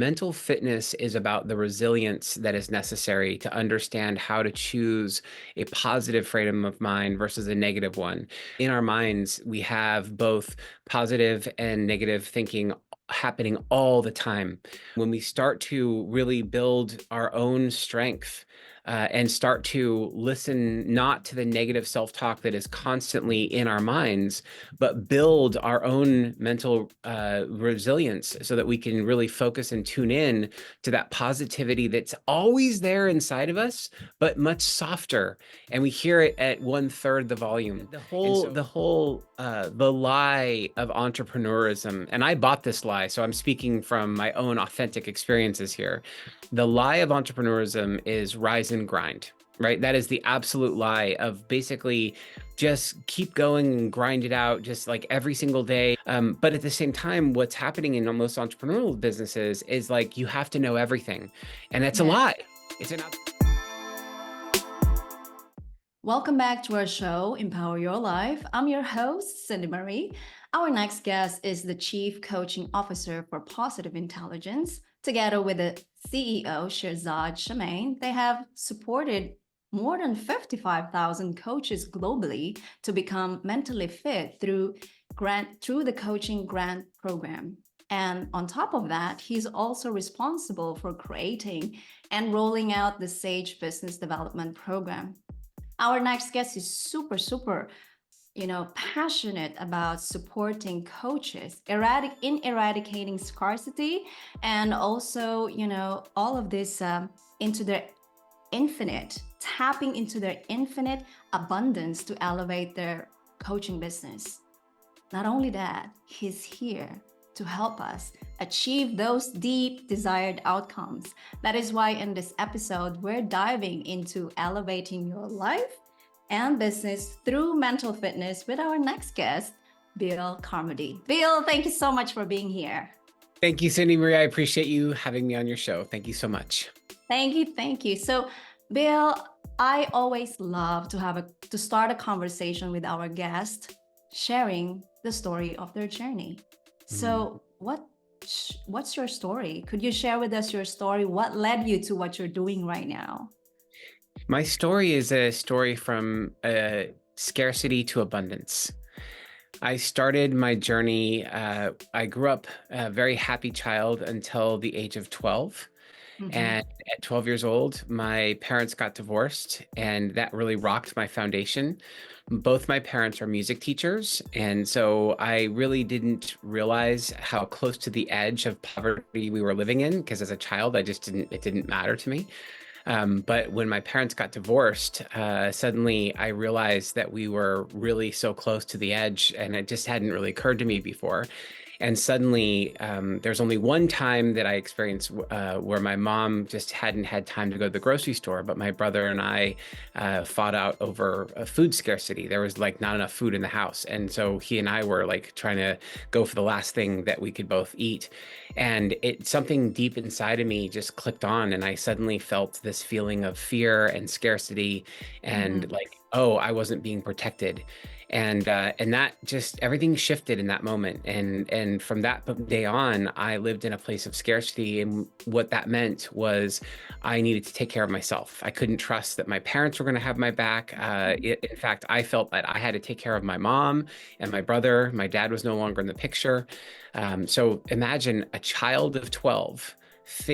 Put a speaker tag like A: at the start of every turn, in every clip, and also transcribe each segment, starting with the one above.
A: Mental fitness is about the resilience that is necessary to understand how to choose a positive frame of mind versus a negative one. In our minds, we have both positive and negative thinking happening all the time. When we start to really build our own strength, and start to listen not to the negative self-talk that is constantly in our minds, but build our own mental resilience so that we can really focus and tune in to that positivity that's always there inside of us, but much softer. And we hear it at 1/3 the volume. The lie of entrepreneurism, and I bought this lie, so I'm speaking from my own authentic experiences here. The lie of entrepreneurism is rise and grind, right? That is the absolute lie of basically just keep going and grind it out just like every single day. But at the same time, what's happening in most entrepreneurial businesses is like you have to know everything. And that's a
B: Yes.
A: lie. It's an
B: Welcome back to our show, Empower Your Life. I'm your host, Cindy Marie. Our next guest is the Chief Coaching Officer for Positive Intelligence. Together with the CEO, Shirzad Shamain, they have supported more than 55,000 coaches globally to become mentally fit through the coaching grant program. And on top of that, he's also responsible for creating and rolling out the Sage Business Development Program. Our next guest is super, passionate about supporting coaches, eradicating scarcity, and also, all of this into their tapping into their infinite abundance to elevate their coaching business. Not only that, he's here to help us achieve those deep desired outcomes. That is why in this episode, we're diving into elevating your life and business through mental fitness with our next guest, Bill Carmody. Bill, thank you so much for being here.
A: Thank you, Cindy Marie. I appreciate you having me on your show. Thank you so much.
B: Thank you. So, Bill, I always love to start a conversation with our guest, sharing the story of their journey. So what's your story? Could you share with us your story? What led you to what you're doing right now?
A: My story is a story from scarcity to abundance. I started my journey. I grew up a very happy child until the age of 12. And at 12 years old, my parents got divorced, and that really rocked my foundation. Both my parents are music teachers, and so I really didn't realize how close to the edge of poverty we were living in, because as a child, it didn't matter to me. But when my parents got divorced, suddenly I realized that we were really so close to the edge, and it just hadn't really occurred to me before. And suddenly, there's only one time that I experienced where my mom just hadn't had time to go to the grocery store, but my brother and I fought out over food scarcity. There was like not enough food in the house. And so he and I were like trying to go for the last thing that we could both eat. And something deep inside of me just clicked on, and I suddenly felt this feeling of fear and scarcity and like, oh, I wasn't being protected. And that just everything shifted in that moment. And from that day on, I lived in a place of scarcity. And what that meant was I needed to take care of myself. I couldn't trust that my parents were going to have my back. In fact, I felt that I had to take care of my mom and my brother. My dad was no longer in the picture. So imagine a child of 12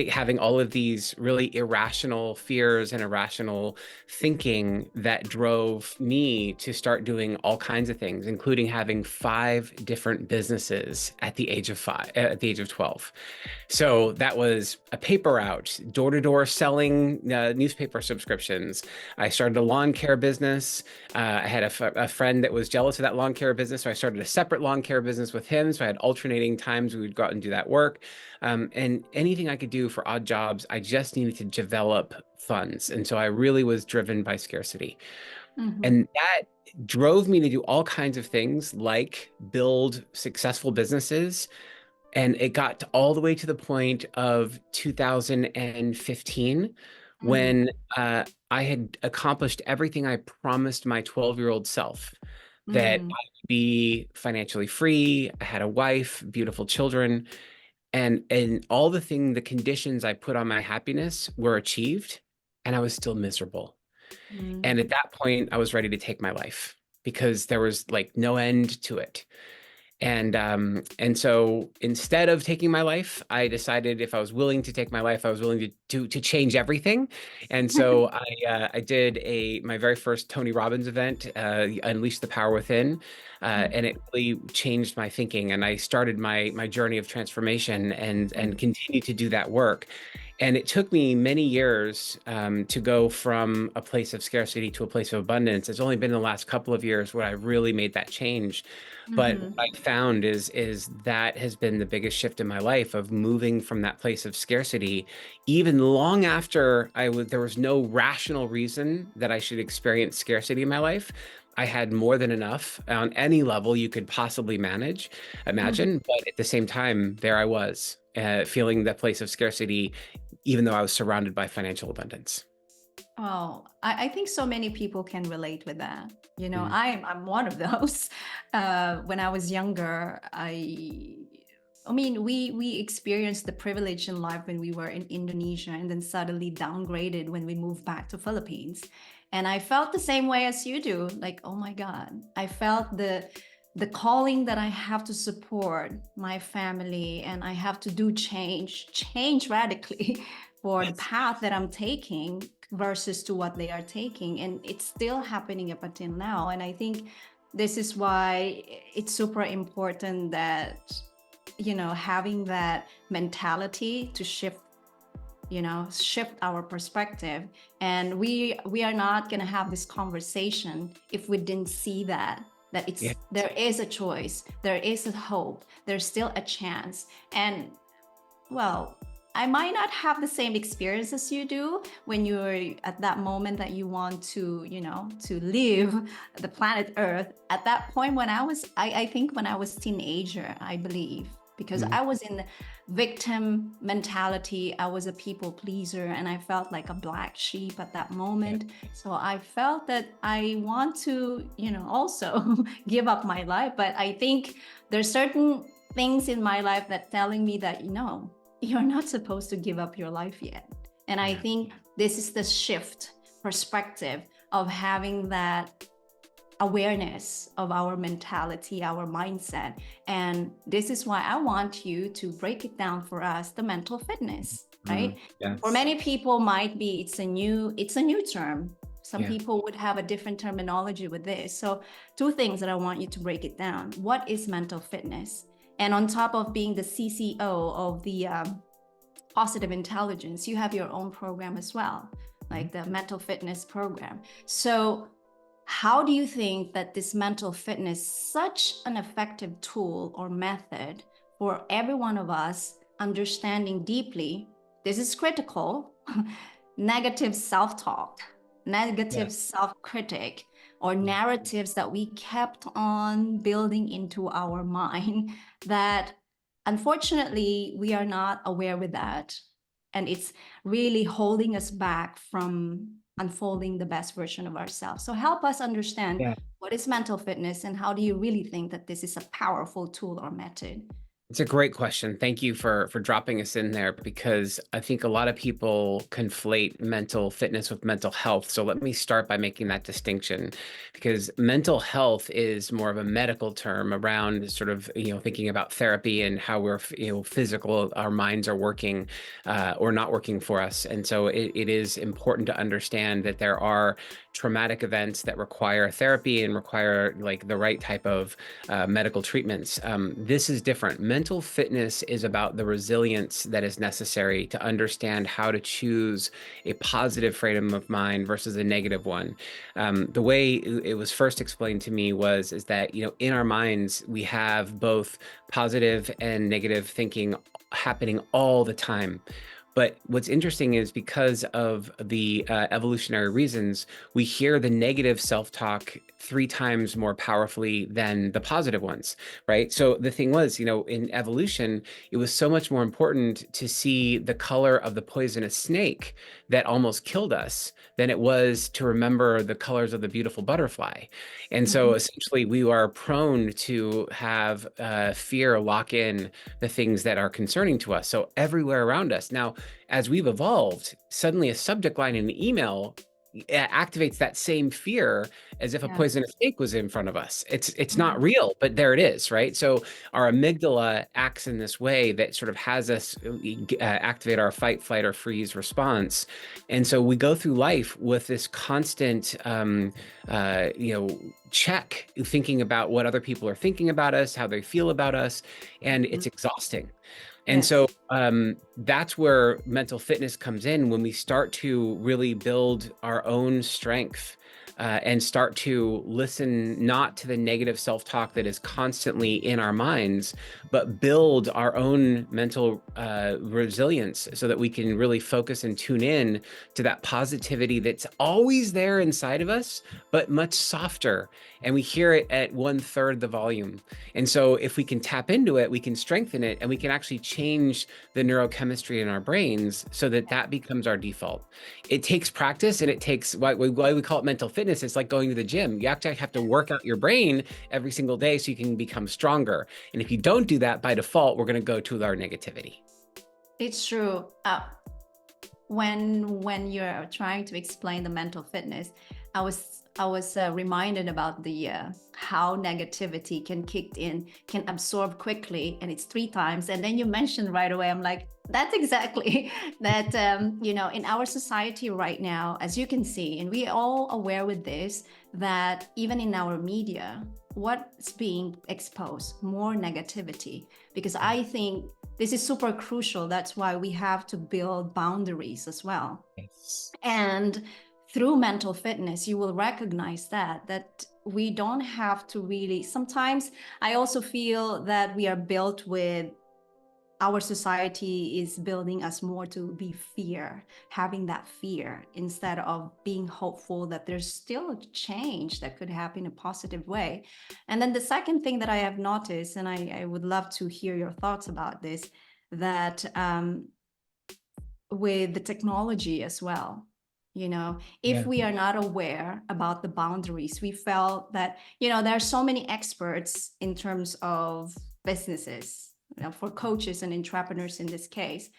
A: having all of these really irrational fears and irrational thinking that drove me to start doing all kinds of things, including having 5 different businesses at the age of 12. So that was a paper route, door-to-door selling newspaper subscriptions. I started a lawn care business. I had a friend that was jealous of that lawn care business, so I started a separate lawn care business with him. So I had alternating times we would go out and do that work. And anything I could do for odd jobs, I just needed to develop funds. And so I really was driven by scarcity. And that drove me to do all kinds of things like build successful businesses. And it got all the way to the point of 2015 when I had accomplished everything I promised my 12-year-old self, that I would be financially free. I had a wife, beautiful children. And all the conditions I put on my happiness were achieved, and I was still miserable. And at
B: Mm.
A: that point, I was ready to take my life because there was like no end to it. And so instead of taking my life, I decided if I was willing to take my life, I was willing to change everything. And so I did a my very first Tony Robbins event, Unleash the Power Within, and it really changed my thinking. And I started my journey of transformation and
B: Mm.
A: continued to do that work. And it took me many years to go from a place of scarcity to a place of abundance. It's only been the last couple of years where I really made that change. But what
B: Mhm.
A: I found is that has been the biggest shift in my life of moving from that place of scarcity, even long after there was no rational reason that I should experience scarcity in my life. I had more than enough on any level you could possibly
B: Mhm.
A: imagine. But at the same time, there I was, feeling that place of scarcity, even though I was surrounded by financial abundance.
B: Oh, I think so many people can relate with that. You know,
A: Mhm.
B: I'm one of those. When I was younger, I mean, we experienced the privilege in life when we were in Indonesia, and then suddenly downgraded when we moved back to Philippines. And I felt the same way as you do. Like, oh my God, I felt the calling that I have to support my family, and I have to do change radically for the
A: Yes.
B: path that I'm taking versus to what they are taking. And it's still happening up until now. And I think this is why it's super important that, having that mentality to shift our perspective. And we are not going to have this conversation if we didn't see that
A: Yeah.
B: there is a choice, there is a hope, there's still a chance. And well, I might not have the same experience as you do when you're at that moment that you want to leave the planet Earth. At that point, I think when I was teenager, I believe, because
A: Mhm.
B: I was in the victim mentality. I was a people pleaser, and I felt like a black sheep at that
A: Yeah.
B: moment. So I felt that I want to, also give up my life. But I think there's certain things in my life that telling me that, you're not supposed to give up your life yet. And I
A: Yeah.
B: think this is the shift perspective of having that awareness of our mentality, our mindset. And this is why I want you to break it down for us, the mental fitness, right? For
A: Yes.
B: many people might be it's a new term. Some
A: Yeah.
B: people would have a different terminology with this. So two things that I want you to break it down. What is mental fitness? And on top of being the CCO of the positive intelligence, you have your own program as well,
A: Mhm.
B: like the mental fitness program. So how do you think that this mental fitness such an effective tool or method for every one of us understanding deeply? This is critical. Negative self-talk,
A: Yeah.
B: negative self-critic, or narratives that we kept on building into our mind that unfortunately we are not aware with that, and it's really holding us back from unfolding the best version of ourselves. So help us understand
A: Yeah.
B: what is mental fitness, and how do you really think that this is a powerful tool or method?
A: It's a great question. Thank you for dropping us in there because I think a lot of people conflate mental fitness with mental health. So let me start by making that distinction because mental health is more of a medical term around sort of, thinking about therapy and how we're, physical, our minds are working or not working for us. And so it is important to understand that there are traumatic events that require therapy and require like the right type of medical treatments. This is different. Mental fitness is about the resilience that is necessary to understand how to choose a positive frame of mind versus a negative one. The way it was first explained to me is that in our minds we have both positive and negative thinking happening all the time. But what's interesting is because of the evolutionary reasons, we hear the negative self-talk 3 times more powerfully than the positive ones, right? So the thing was, in evolution, it was so much more important to see the color of the poisonous snake that almost killed us than it was to remember the colors of the beautiful butterfly. And so
B: Mhm.
A: essentially, we are prone to have fear lock in the things that are concerning to us. So everywhere around us. Now, as we've evolved, suddenly a subject line in an email activates that same fear as if a
B: Yeah.
A: poisonous snake was in front of us. It's not
B: Mhm.
A: real, but there it is, right? So our amygdala acts in this way that sort of has us activate our fight, flight, or freeze response, and so we go through life with this constant, check, thinking about what other people are thinking about us, how they feel about us, and
B: Mhm.
A: it's exhausting. And so
B: Yes.
A: that's where mental fitness comes in when we start to really build our own strength and start to listen not to the negative self-talk that is constantly in our minds, but build our own mental resilience so that we can really focus and tune in to that positivity that's always there inside of us, but much softer. And we hear it at 1/3 the volume. And so if we can tap into it, we can strengthen it, and we can actually change the neurochemistry in our brains so that that becomes our default. It takes practice, and it takes why we call it mental fitness. It's like going to the gym. You actually have to work out your brain every single day so you can become stronger. And if you don't do that by default, we're going to go to our negativity.
B: It's true. When you're trying to explain the mental fitness, I was reminded about the how negativity can kick in, can absorb quickly, and it's 3 times. And then you mentioned right away, I'm like, that's exactly that. In our society right now, as you can see, and we all aware with this, that even in our media, what's being exposed, more negativity, because I think this is super crucial. That's why we have to build boundaries as well.
A: Yes.
B: And through mental fitness, you will recognize that we don't have to really, sometimes I also feel that we are built with, our society is building us more to be having that fear instead of being hopeful that there's still a change that could happen in a positive way. And then the second thing that I have noticed, and I would love to hear your thoughts about this, that with the technology as well, if
A: Yeah.
B: we are not aware about the boundaries, we felt that, there are so many experts in terms of businesses, for coaches and entrepreneurs in this case,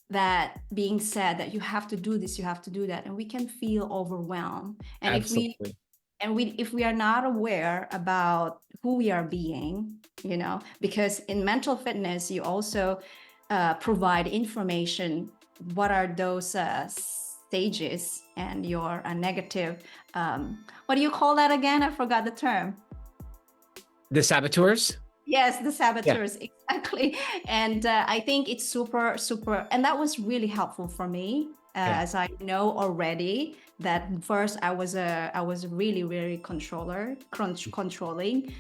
B: that being said that you have to do this, you have to do that, and we can feel overwhelmed. And
A: Absolutely.
B: if we are not aware about who we are being, because in mental fitness, you also provide information. What are those stages and your negative, what do you call that again? I forgot the term.
A: The saboteurs?
B: Yes, the
A: Yeah.
B: saboteurs, exactly. And I think it's super, super, and that was really helpful for me,
A: Yeah.
B: as I know already that first I was really, really controlling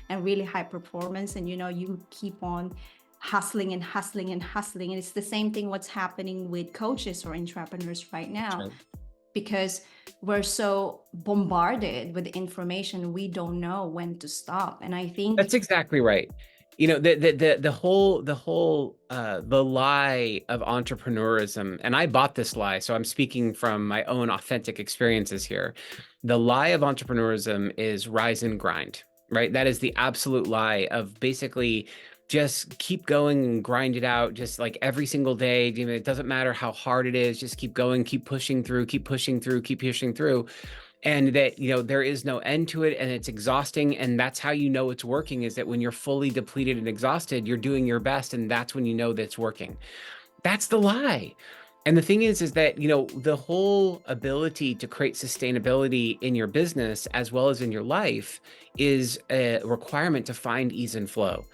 B: and really high performance, and you keep on hustling and hustling and hustling, and it's the same thing what's happening with coaches or entrepreneurs right now,
A: Right.
B: because we're so bombarded with information, we don't know when to stop. And I think
A: That's exactly right. The lie of entrepreneurism, and I bought this lie, so I'm speaking from my own authentic experiences here. The lie of entrepreneurism is rise and grind, right? That is the absolute lie of basically just keep going and grind it out, just like every single day. It doesn't matter how hard it is, just keep going, keep pushing through, keep pushing through, keep pushing through, and that there is no end to it, and it's exhausting. And that's how you know it's working, is that when you're fully depleted and exhausted, you're doing your best, and that's when you know that it's working. That's the lie. And the thing is that the whole ability to create sustainability in your business as well as in your life is a requirement to find ease and flow.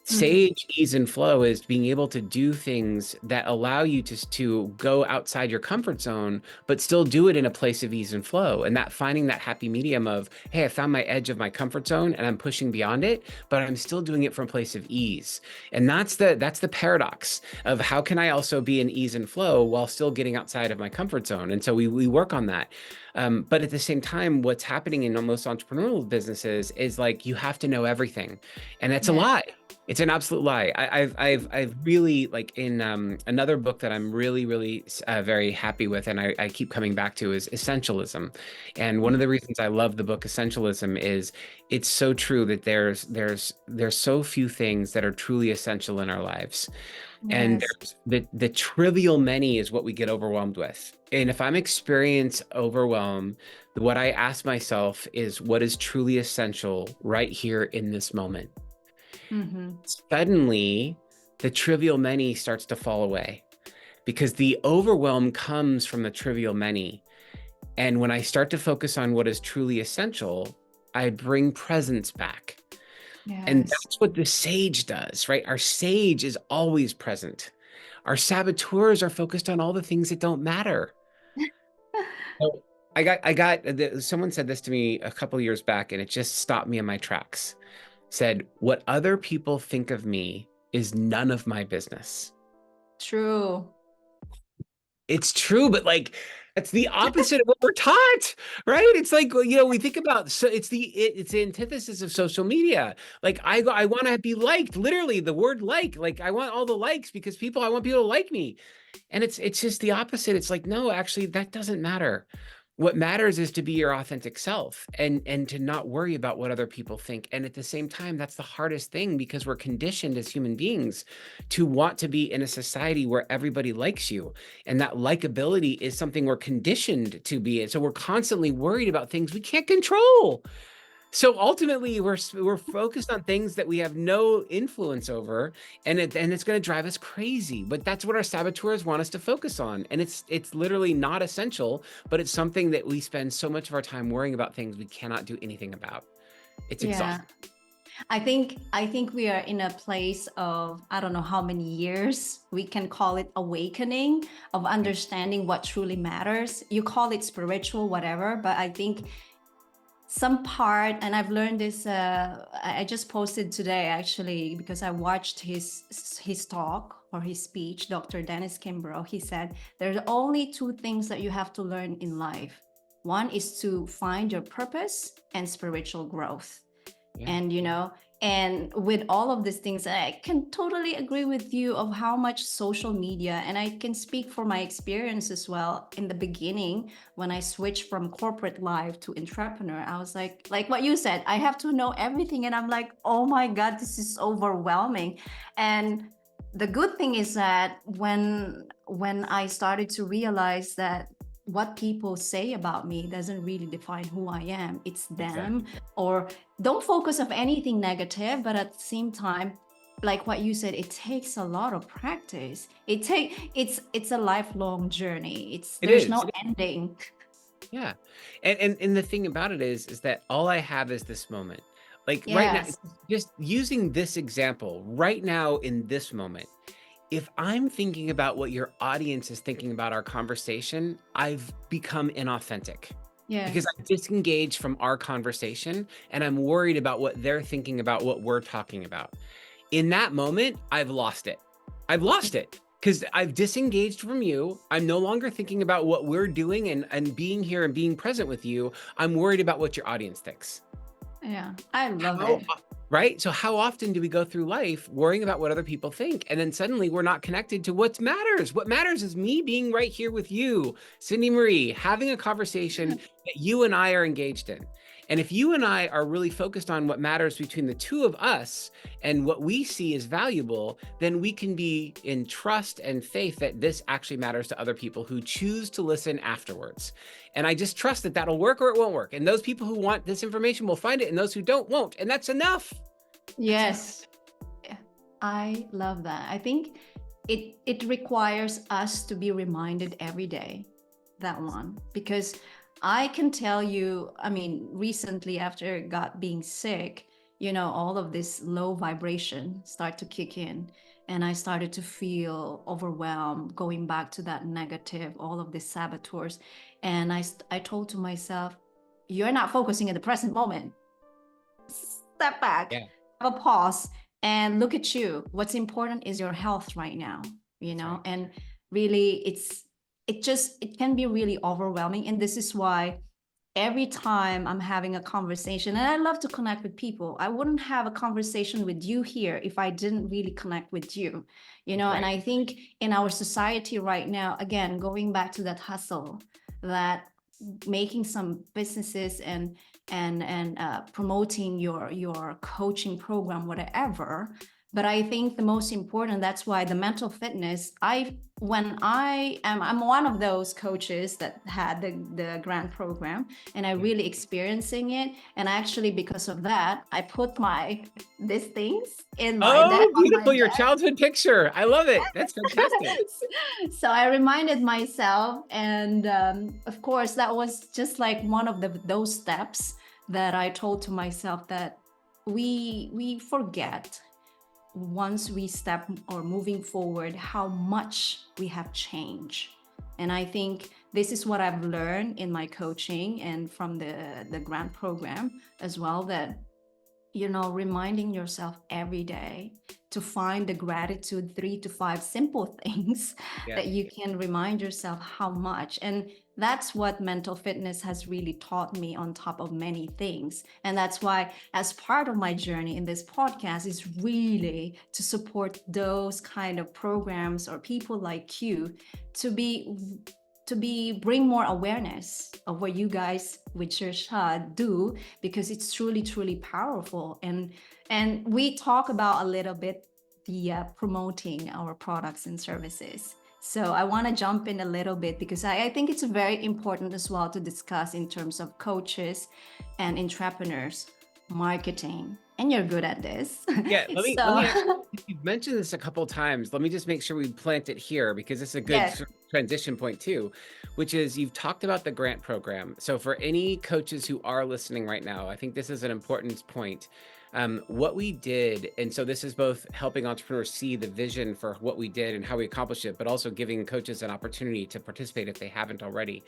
B: Mhm.
A: Sage, ease, and flow is being able to do things that allow you to go outside your comfort zone, but still do it in a place of ease and flow. And that finding that happy medium of, hey, I found my edge of my comfort zone and I'm pushing beyond it, but I'm still doing it from a place of ease. And that's the paradox of how can I also be in ease and flow while still getting outside of my comfort zone. And so we work on that. But at the same time, what's happening in most entrepreneurial businesses is like you have to know everything, and that's a
B: Yeah.
A: lie. It's an absolute lie. I've really like in another book that I'm really very happy with, and I keep coming back to is Essentialism. And one of the reasons I love the book Essentialism is it's so true that there's so few things that are truly essential in our lives. And
B: Yes.
A: there's the trivial many is what we get overwhelmed with. And if I'm experience overwhelm, what I ask myself is what is truly essential right here in this moment.
B: Hmm.
A: Suddenly, the trivial many starts to fall away because the overwhelm comes from the trivial many. And when I start to focus on what is truly essential, I bring presence back. And
B: Yes.
A: that's what the sage does, right? Our sage is always present. Our saboteurs are focused on all the things that don't matter. So someone said this to me a couple years back, and it just stopped me in my tracks. Said, what other people think of me is none of my business.
B: True.
A: It's true, but like it's the opposite of what we're taught, right? It's like, well, we think about so it's the antithesis of social media. Like I want to be liked, literally the word like I want all the likes because I want people to like me. And it's just the opposite. It's like, no, actually, that doesn't matter. What matters is to be your authentic self and to not worry about what other people think. And at the same time, that's the hardest thing because we're conditioned as human beings to want to be in a society where everybody likes you. And that likability is something we're conditioned to be in. So we're constantly worried about things we can't control. So ultimately, we're focused on things that we have no influence over, and it's going to drive us crazy. But that's what our saboteurs want us to focus on, and it's literally not essential, but it's something that we spend so much of our time worrying about things we cannot do anything about. It's
B: Yeah.
A: exhausting.
B: I think we are in a place of, I don't know how many years we can call it, awakening of understanding what truly matters. You call it spiritual, whatever, but I think some part, and I've learned this, I just posted today actually because I watched his talk or his speech, Dr. Dennis Kimbrough. He said there's only two things that you have to learn in life. One is to find your purpose and spiritual growth.
A: Yeah.
B: And and with all of these things, I can totally agree with you of how much social media, and I can speak for my experience as well. In the beginning, when I switched from corporate life to entrepreneur, I was like what you said, I have to know everything, and I'm like, oh my god, this is overwhelming. And the good thing is that when I started to realize that what people say about me doesn't really define who I am, it's them.
A: Exactly.
B: Or don't focus on anything negative, but at the same time, like what you said, it takes a lot of practice. It's a lifelong journey.
A: It
B: There's
A: is.
B: no ending.
A: Yeah. And the thing about it is that all I have is this moment. Like right now,
B: Yes.
A: just using this example, right now in this moment, if I'm thinking about what your audience is thinking about our conversation, I've become inauthentic because
B: Yes.
A: I'm disengaged from our conversation and I'm worried about what they're thinking about what we're talking about. In that moment, I've lost it. I've lost it because I've disengaged from you. I'm no longer thinking about what we're doing and being here and being present with you. I'm worried about what your audience thinks.
B: Yeah. I love
A: How,
B: it.
A: right? So how often do we go through life worrying about what other people think? And then suddenly we're not connected to what matters. What matters is me being right here with you, Cindy Marie, having a conversation that you and I are engaged in. And if you and I are really focused on what matters between the two of us and what we see as valuable, then we can be in trust and faith that this actually matters to other people who choose to listen afterwards. And I just trust that that'll work or it won't work. And those people who want this information will find it, and those who don't won't. And that's enough. That's enough.
B: Yes. I love that. I think it requires us to be reminded every day, that one, because I can tell you, I mean, recently after God being sick, all of this low vibration start to kick in. And I started to feel overwhelmed, going back to that negative, all of these saboteurs. And I told to myself, you're not focusing in the present moment. Step back,
A: Yeah.
B: have a pause, and look at you. What's important is your health right now,
A: Right.
B: and really it can be really overwhelming. And this is why every time I'm having a conversation, and I love to connect with people, I wouldn't have a conversation with you here if I didn't really connect with you, and
A: Right.
B: I think in our society right now, again, going back to that hustle, that making some businesses and promoting your coaching program, whatever. But I think the most important, that's why the mental fitness, I'm one of those coaches that had the grant program, and I really experiencing it. And actually, because of that, I put these things in my
A: Oh,
B: on my
A: beautiful. Your
B: desk.
A: childhood picture. I love it. That's fantastic.
B: So I reminded myself, and of course, that was just like one of those steps that I told to myself that we forget once we step or moving forward how much we have changed. And I think this is what I've learned in my coaching and from the grant program as well, that reminding yourself every day to find the gratitude, 3 to 5 simple things that you can remind yourself how much. And that's what mental fitness has really taught me on top of many things. And that's why, as part of my journey in this podcast, is really to support those kind of programs or people like you to bring more awareness of what you guys with Shirsha do, because it's truly powerful. And we talk about a little bit the promoting our products and services. So I want to jump in a little bit, because I think it's very important as well to discuss in terms of coaches and entrepreneurs, marketing. And you're good at this.
A: Yeah, let me you've mentioned this a couple of times. Let me just make sure we plant it here, because it's a good sort of transition point too, which is you've talked about the grant program. So for any coaches who are listening right now, I think this is an important point. What we did, and so this is both helping entrepreneurs see the vision for what we did and how we accomplished it, but also giving coaches an opportunity to participate if they haven't already,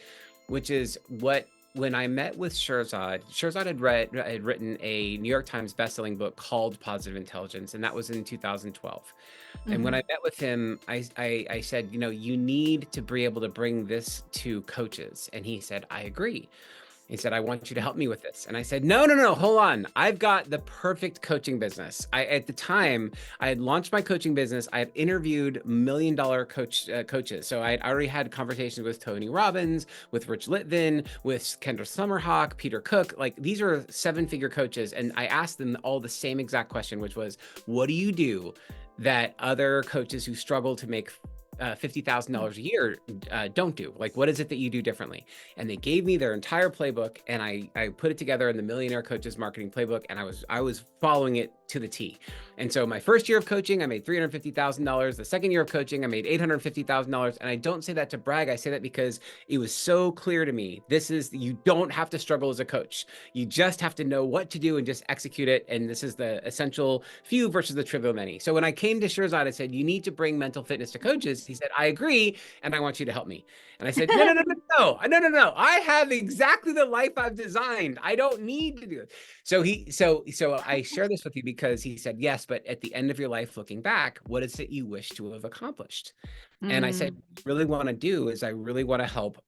A: which is when I met with Shirzad had written a New York Times bestselling book called Positive Intelligence, and that was in 2012. And when I met with him, I said, you need to be able to bring this to coaches. And he said, I agree. He said, I want you to help me with this. And I said, no, hold on. I've got the perfect coaching business. At the time, I had launched my coaching business. I had interviewed $1 million coaches. So I had already had conversations with Tony Robbins, with Rich Litvin, with Kendra Summerhawk, Peter Cook. Like, these are 7-figure coaches. And I asked them all the same exact question, which was, what do you do that other coaches who struggle to make $50,000 a year don't do? Like, what is it that you do differently? And they gave me their entire playbook, and I put it together in the Millionaire Coaches Marketing Playbook, and I was following it to the T. And so my first year of coaching, I made $350,000. The second year of coaching, I made $850,000. And I don't say that to brag. I say that because it was so clear to me. You don't have to struggle as a coach. You just have to know what to do and just execute it. And this is the essential few versus the trivial many. So when I came to Shirzad, I said, you need to bring mental fitness to coaches. He said, I agree, and I want you to help me. And I said, no. I have exactly the life I've designed. I don't need to do it. So I share this with you because he said, yes, but at the end of your life, looking back, what is it you wish to have accomplished? And I said, what I really want to do is I really want to help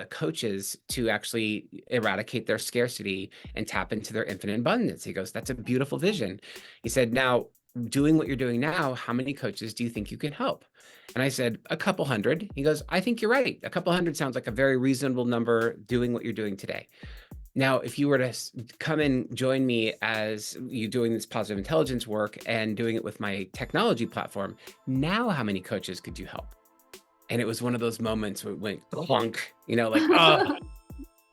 A: coaches to actually eradicate their scarcity and tap into their infinite abundance. He goes, that's a beautiful vision. He said, now, doing what you're doing now, how many coaches do you think you can help? And I said, a couple hundred. He goes, I think you're right. A couple hundred sounds like a very reasonable number doing what you're doing today. Now, if you were to come and join me as you doing this positive intelligence work and doing it with my technology platform, now how many coaches could you help? And it was one of those moments where it went clunk, like, oh.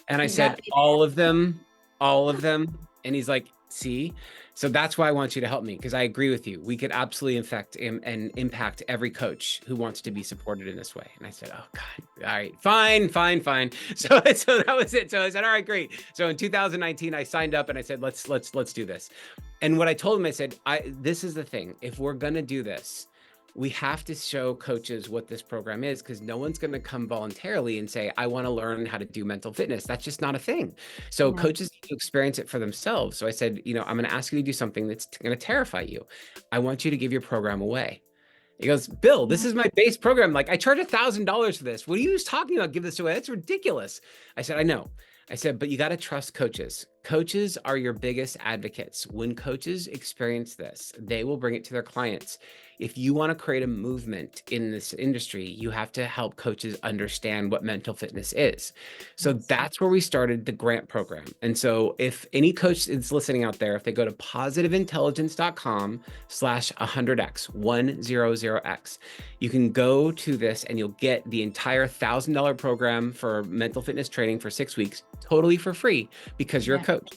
A: And I said, all of them. And he's like, see? So that's why I want you to help me, because I agree with you. We could absolutely affect and impact every coach who wants to be supported in this way. And I said, oh God, all right, fine. So that was it. So I said, all right, great. So in 2019, I signed up and I said, let's do this. And what I told him, I said, this is the thing. If we're going to do this, we have to show coaches what this program is, because no one's going to come voluntarily and say, I want to learn how to do mental fitness. That's just not a thing. So
B: Yeah.
A: coaches need to experience it for themselves. So I said, I'm going to ask you to do something that's going to terrify you. I want you to give your program away. He goes, Bill, this is my base program. Like, I charge $1,000 for this. What are you talking about? Give this away. That's ridiculous. I said, I know. I said, but you got to trust coaches. Coaches are your biggest advocates. When coaches experience this, they will bring it to their clients. If you want to create a movement in this industry, you have to help coaches understand what mental fitness is. So that's where we started the grant program. And so if any coach is listening out there, if they go to positiveintelligence.com/100x, 100x, you can go to this and you'll get the entire $1,000 program for mental fitness training for 6 weeks, totally for free, because you're a coach.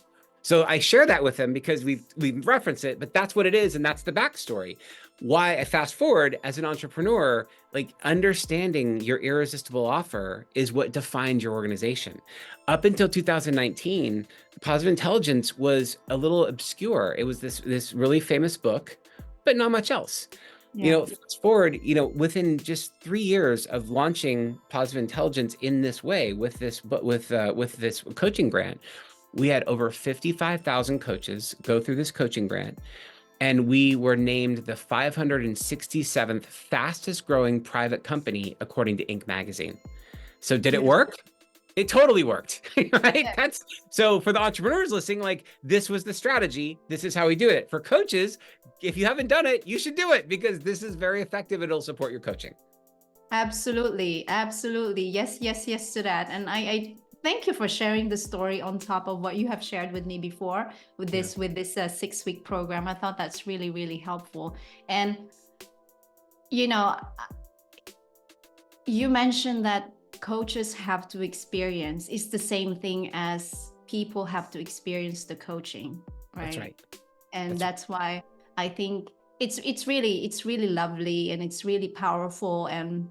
A: So I share that with them because we've referenced it, but that's what it is. And that's the backstory. Why I fast forward as an entrepreneur, like understanding your irresistible offer is what defined your organization. Up until 2019, Positive Intelligence was a little obscure. It was this really famous book, but not much else. Fast forward, within just 3 years of launching Positive Intelligence in this way with this coaching grant, we had over 55,000 coaches go through this coaching grant. And we were named the 567th fastest growing private company, according to Inc. magazine. So did it work? It totally worked, right? Yeah. So for the entrepreneurs listening, like, this was the strategy. This is how we do it. For coaches, if you haven't done it, you should do it, because this is very effective. It'll support your coaching.
B: Absolutely. Absolutely. Yes to that. And I thank you for sharing the story on top of what you have shared with me before with this 6-week program. I thought that's really, really helpful. And, you mentioned that coaches have to experience. It's the same thing as people have to experience the coaching, right?
A: That's right.
B: And that's why I think it's really lovely and it's really powerful. And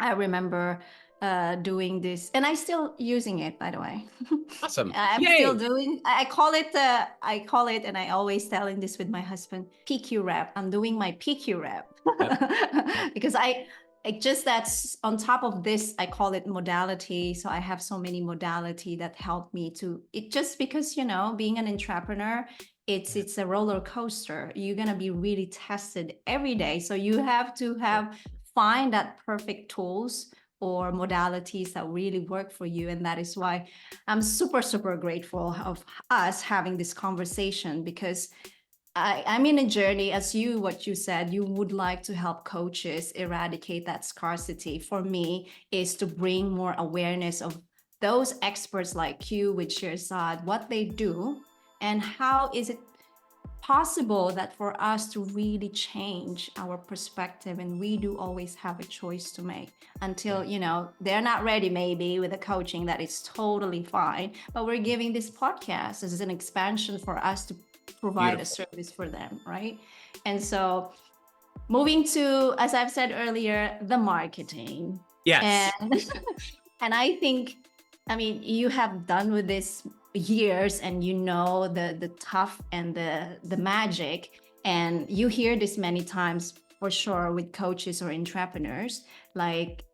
B: I remember doing this, and I'm still using it, by the way.
A: Awesome.
B: I'm
A: Yay.
B: Still doing. I call it, and I always telling this with my husband, PQ rep. I'm doing my PQ rep. Yep. Because I just, that's on top of this, I call it modality. So I have so many modality that help me to it, just because being an entrepreneur, it's a roller coaster. You're gonna be really tested every day, so you have to find that perfect tools or modalities that really work for you. And that is why I'm super, super grateful of us having this conversation, because I'm in a journey, as what you said, you would like to help coaches eradicate that scarcity. For me, is to bring more awareness of those experts like you with Shirzad, what they do, and how is it possible that for us to really change our perspective. And we do always have a choice to make until they're not ready, maybe with the coaching. That is totally fine, but we're giving this podcast as an expansion for us to provide a service for them, right? And so moving to, as I've said earlier, the marketing.
A: Yes.
B: And I think, you have done with this years, and the tough and the magic, and you hear this many times for sure with coaches or entrepreneurs, like,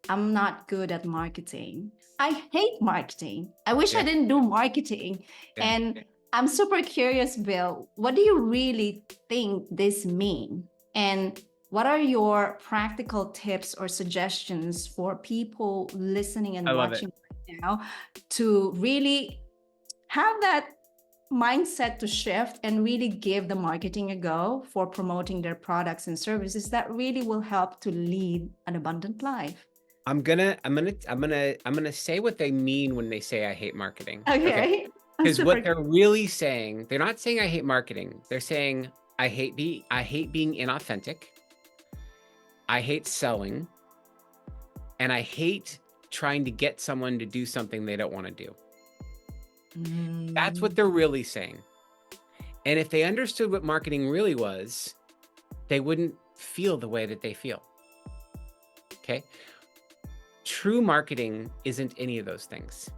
B: I'm not good at marketing. I hate marketing. I wish I didn't do marketing. And I'm super curious, Bill, what do you really think this means? And what are your practical tips or suggestions for people listening and watching right now to really have that mindset to shift and really give the marketing a go for promoting their products and services that really will help to lead an abundant life?
A: I'm gonna say what they mean when they say I hate marketing.
B: Okay.
A: Because what they're really saying, they're not saying I hate marketing. They're saying I hate being inauthentic. I hate selling, and I hate trying to get someone to do something they don't want to do. That's what they're really saying. And if they understood what marketing really was, they wouldn't feel the way that they feel. Okay. True marketing isn't any of those things.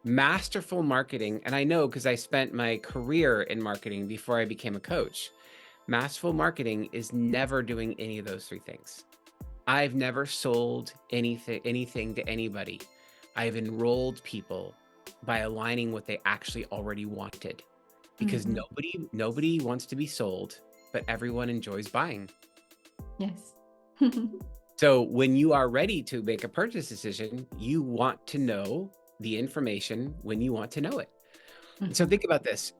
A: Masterful marketing, and I know because I spent my career in marketing before I became a coach. Masterful marketing is never doing any of those three things. I've never sold anything to anybody. I've enrolled people by aligning what they actually already wanted, because nobody wants to be sold, but everyone enjoys buying.
B: Yes.
A: So when you are ready to make a purchase decision, you want to know the information when you want to know it. So think about this,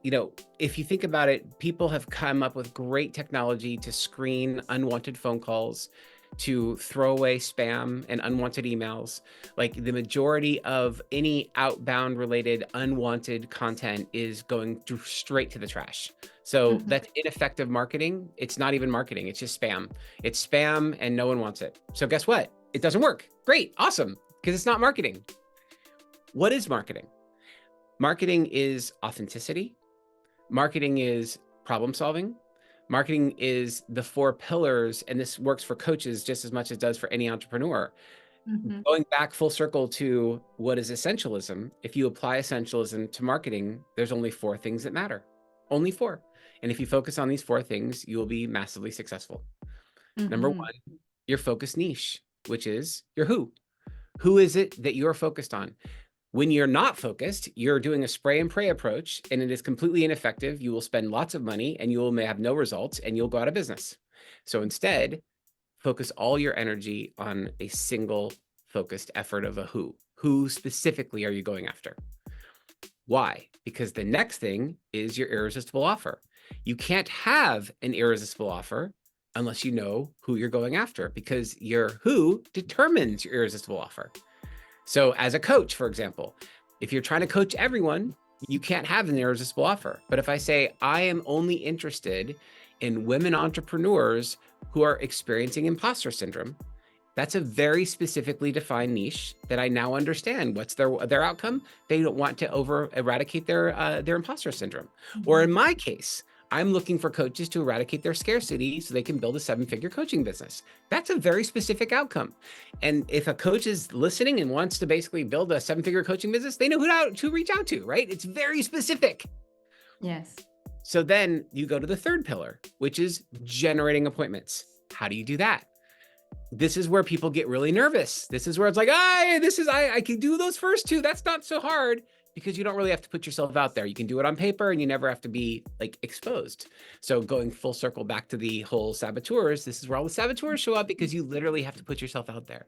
A: if you think about it, people have come up with great technology to screen unwanted phone calls, to throw away spam and unwanted emails. Like the majority of any outbound related unwanted content is going straight to the trash. So that's ineffective marketing. It's not even marketing. It's just spam. It's spam and no one wants it. So guess what? It doesn't work. Great. Awesome. Because it's not marketing. What is marketing? Marketing is authenticity. Marketing is problem solving. Marketing is the 4 pillars, and this works for coaches just as much as it does for any entrepreneur. Going back full circle to what is essentialism, if you apply essentialism to marketing, there's only 4 things that matter. Only 4. And if you focus on these 4 things, you will be massively successful. Number 1, your focus niche, which is your who. Who is it that you're focused on? When you're not focused, you're doing a spray and pray approach, and it is completely ineffective. You will spend lots of money and you will have no results and you'll go out of business. So instead, focus all your energy on a single focused effort of a who. Who specifically are you going after? Why? Because the next thing is your irresistible offer. You can't have an irresistible offer unless you know who you're going after, because your who determines your irresistible offer. So as a coach, for example, if you're trying to coach everyone, you can't have an irresistible offer. But if I say, I am only interested in women entrepreneurs who are experiencing imposter syndrome, that's a very specifically defined niche that I now understand. What's their outcome? They don't want to eradicate their imposter syndrome. Or in my case, I'm looking for coaches to eradicate their scarcity so they can build a 7-figure coaching business. That's a very specific outcome. And if a coach is listening and wants to basically build a 7-figure coaching business, they know who to reach out to, right? It's very specific.
B: Yes.
A: So then you go to the 3rd pillar, which is generating appointments. How do you do that? This is where people get really nervous. This is where it's like, I can do those first 2. That's not so hard, because you don't really have to put yourself out there. You can do it on paper and you never have to be like exposed. So going full circle back to the whole saboteurs, this is where all the saboteurs show up, because you literally have to put yourself out there.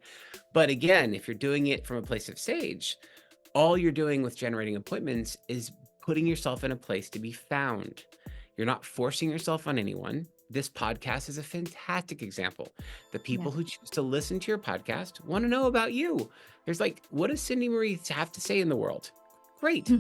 A: But again, if you're doing it from a place of sage, all you're doing with generating appointments is putting yourself in a place to be found. You're not forcing yourself on anyone. This podcast is a fantastic example. The people who choose to listen to your podcast want to know about you. There's like, what does Cindy Marie have to say in the world? Great.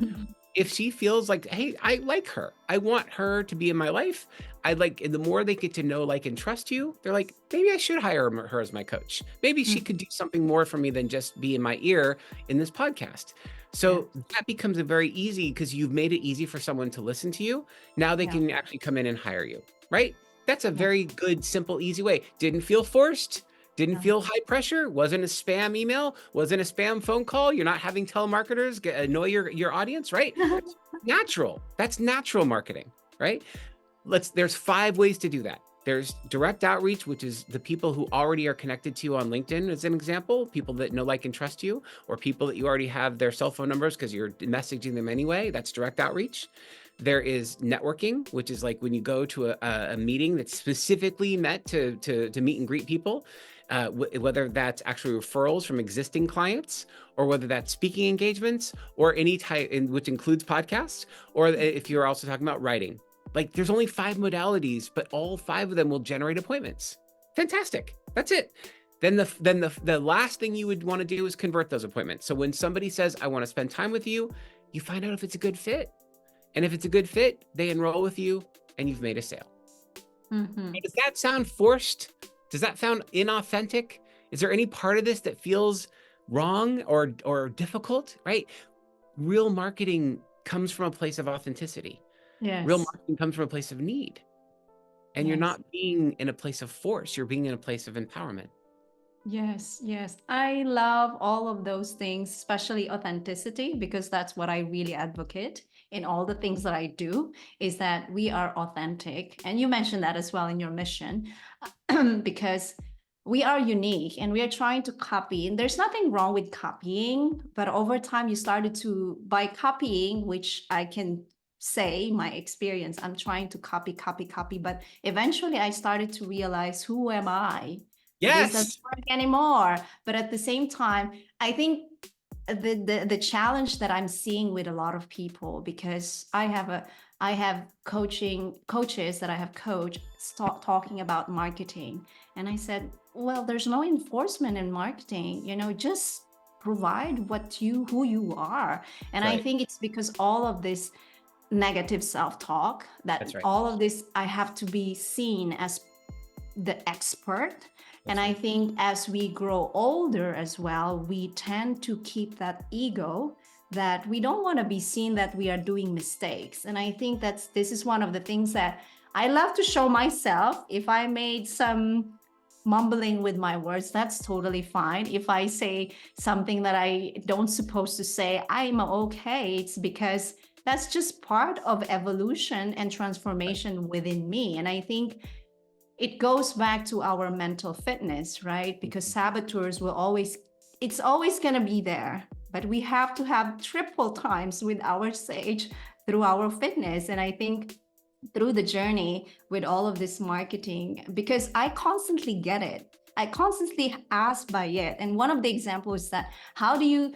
A: If she feels like, hey, I like her, I want her to be in my life, the more they get to know, like, and trust you, they're like, maybe I should hire her as my coach. Maybe she could do something more for me than just be in my ear in this podcast. So that becomes a very easy, because you've made it easy for someone to listen to you. Now they can actually come in and hire you, right? That's a very good, simple, easy way. Didn't feel forced. Didn't feel high pressure. Wasn't a spam email. Wasn't a spam phone call. You're not having telemarketers annoy your audience, right? Natural. That's natural marketing, right? There's 5 ways to do that. There's direct outreach, which is the people who already are connected to you on LinkedIn, as an example, people that know, like, and trust you, or people that you already have their cell phone numbers because you're messaging them anyway. That's direct outreach. There is networking, which is like when you go to a meeting that's specifically meant to meet and greet people, whether that's actually referrals from existing clients, or whether that's speaking engagements, or any type, which includes podcasts, or if you're also talking about writing. Like, there's only 5 modalities, but all 5 of them will generate appointments. Fantastic. That's it. Then the last thing you would want to do is convert those appointments. So when somebody says, I want to spend time with you, you find out if it's a good fit. And if it's a good fit, they enroll with you and you've made a sale. Does that sound forced? Does that sound inauthentic? Is there any part of this that feels wrong or difficult, right? Real marketing comes from a place of authenticity.
B: Yes.
A: Real marketing comes from a place of need. And you're not being in a place of force. You're being in a place of empowerment.
B: Yes, yes. I love all of those things, especially authenticity, because that's what I really advocate in all the things that I do, is that we are authentic. And you mentioned that as well in your mission, because we are unique and we are trying to copy. And there's nothing wrong with copying, but over time you started to, by copying, which I can say my experience, I'm trying to copy, copy, copy. But eventually I started to realize, who am I? This doesn't
A: Yes.
B: work anymore. But at the same time, I think the challenge that I'm seeing with a lot of people, because I have coaches that I have coached talking about marketing, and I said, well, there's no enforcement in marketing. Just provide who you are. And I
A: Right.
B: think it's because all of this negative self-talk,
A: That's
B: that
A: right.
B: all of this, I have to be seen as the expert. And
A: That's
B: I
A: right.
B: think as we grow older as well, we tend to keep that ego, that we don't want to be seen that we are doing mistakes. And I think this is one of the things that I love to show myself. If I made some mumbling with my words, that's totally fine. If I say something that I don't supposed to say, I'm okay. It's because that's just part of evolution and transformation within me. And I think it goes back to our mental fitness, right? Because
A: Mhm.
B: saboteurs it's always going to be there, but we have to have triple times with our sage through our fitness. And I think through the journey with all of this marketing, because I constantly get it, I constantly asked by it. And one of the examples is that, how do you,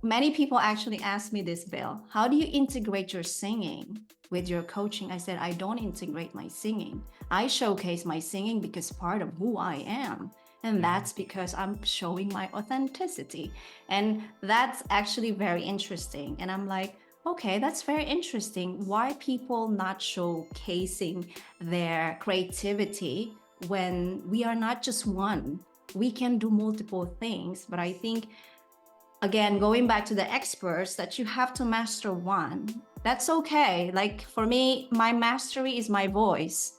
B: many people actually ask me this, Bill, how do you integrate your singing with your coaching? I said, I don't integrate my singing. I showcase my singing because part of who I am. And
A: Yeah.
B: that's because I'm showing my authenticity. And that's actually very interesting. And I'm like, okay, that's very interesting. Why people not showcasing their creativity when we are not just one? We can do multiple things. But I think, again, going back to the experts, that you have to master one. That's okay. Like for me, my mastery is my voice,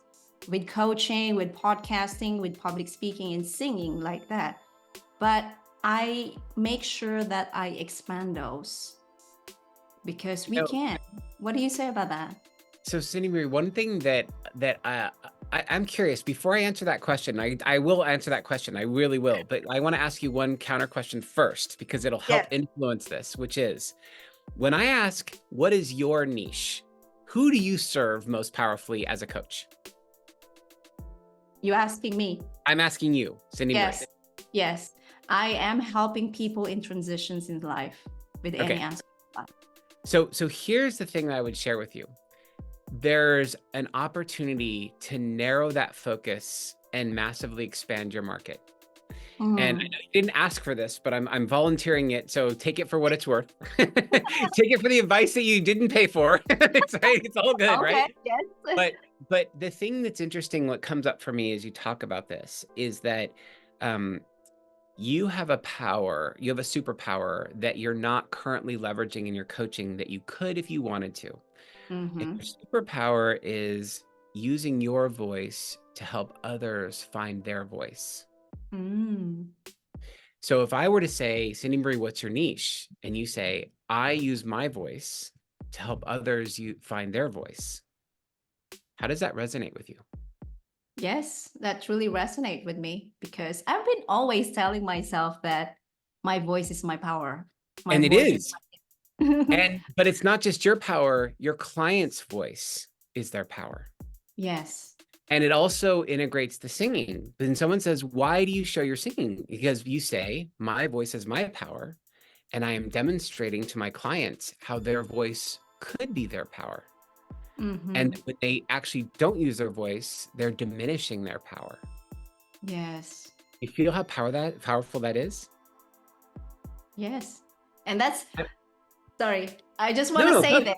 B: with coaching, with podcasting, with public speaking and singing, like that. But I make sure that I expand those, because we
A: No.
B: can. What do you say about that?
A: So Cindy Marie, one thing that I'm curious, before I answer that question, I will answer that question. I really will. But I want to ask you one counter question first, because it'll help
B: Yes.
A: influence this, which is, when I ask, what is your niche? Who do you serve most powerfully as a coach?
B: You asking me?
A: I'm asking you, Cindy Marie.
B: Yes. Yes. I am helping people in transitions in life with any
A: Okay.
B: aspect of life.
A: So here's the thing that I would share with you. There's an opportunity to narrow that focus and massively expand your market. And I know you didn't ask for this, but I'm volunteering it, so take it for what it's worth. Take it for the advice that you didn't pay for. It's all good,
B: Okay.
A: right?
B: Yes.
A: But the thing that's interesting, what comes up for me as you talk about this, is that you have a superpower that you're not currently leveraging in your coaching that you could if you wanted to. And
B: Mm-hmm.
A: your superpower is using your voice to help others find their voice.
B: Mm.
A: So if I were to say, Cindy Marie, what's your niche? And you say, I use my voice to help others find their voice. How does that resonate with you?
B: Yes, that truly resonates with me, because I've been always telling myself that my voice is my power. My
A: And it
B: voice is
A: is.
B: my
A: But it's not just your power, your client's voice is their power.
B: Yes.
A: And it also integrates the singing. When someone says, why do you show your singing? Because you say, my voice is my power. And I am demonstrating to my clients how their voice could be their power.
B: Mm-hmm.
A: And when they actually don't use their voice, they're diminishing their power.
B: Yes.
A: You feel how powerful that is?
B: Yes. And that's,
A: I-
B: sorry, I just
A: No,
B: want to
A: no,
B: say
A: no.
B: this.